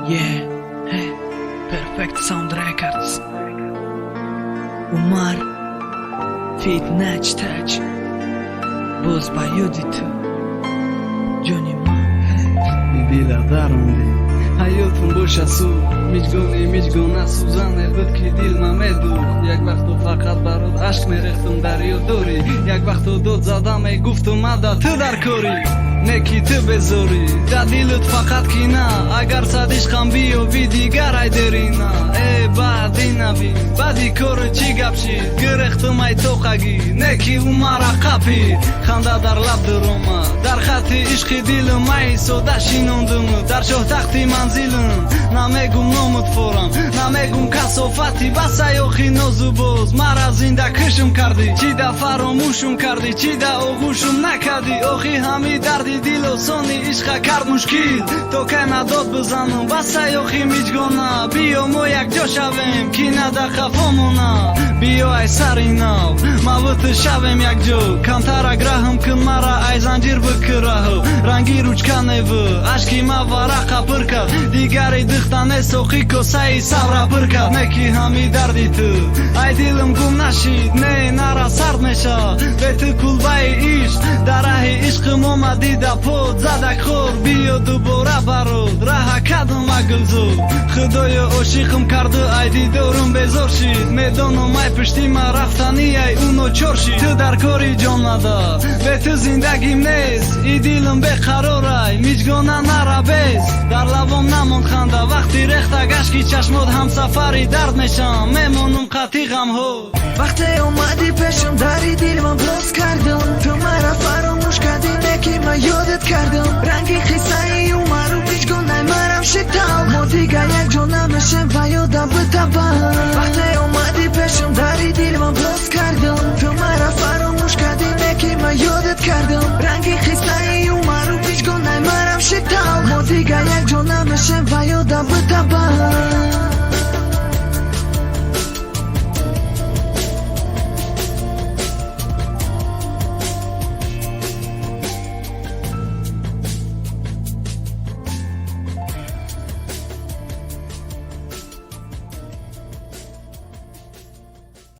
Hey, Perfect Sound Records. Umar Feat Natch Touch Boz by Yudit Johnny Man Diladarım hayatım boşa su میجگونه سوزن بود که دل ممدو یک وقت فقط برات عشق میریختم دریا دوری یک وقت دود زدم ای گفتم مدا تو در کاری نکی تو بذاری در دلت فقط کی نه اگر صد عشقم بیا بی دیگر ای داری نه ای بعدی نبی بعدی کار چی گپ شید گرفتم ای توقگی نکی او مرا قپید خنده در لب درومه در خط عشق دلم ای سوده شیناندم در شاه تختی منزلم نمیگم نامت فورم نمیگم کسافتی بس ایاخی نازو باز مرا زنده کشم کردی چی دا فراموشم کردی چی دا آغوشم نکردی آخی همی دردی دل و سانی عشق کرد مشکل تو که نداد بزنم بس ایاخی میجگانه بیا ما یک جا شویم کی نده خفامونه بیا ای سری نو موت شویم یک جا کمتر اگرهم کن مرا ای زنجیر بکره رنگی روچکنه و عشقی ما ورقه پر کرد دیگری دختنه سوخی کسایی سورا پر کرد نکی همی دردی تو ای دلم گم نشید نه نرا سرد نشه به تو کلبه عشق در ره عشقم اومدی در پود زدک خور بیا دوباره برود ره کدم اگلزو خدای عاشقم کرده ای دیدارم بزار شید میدانم ای پشتی ما رفتنی ای اونو چور شید تو در کاری جان نده به تو زندگیم نیست ای دلم بقرار ای میجگانه نرا بیز در لبام نمون خنده وقتی رخت گشکی چشمات هم سفری درد میشم میمونم قطعی غم ها وقتی اومدی پیشم داری دل من باز کردم تو مرا فراموش کردی نکی من یادت کردم رنگی خیسه ای اومد رو میجگانه مرم شکتم ما دیگه یک جا نمیشم و یادم بتبم وقتی اومدی پیشم داری دل من باز کردم تو مرا فراموش کردی نکی من یادت کردم رنگی خیسه ای اومد رو میجگانه مرم شکتم ما دیگه یک جا نمیشم و یادم بتبم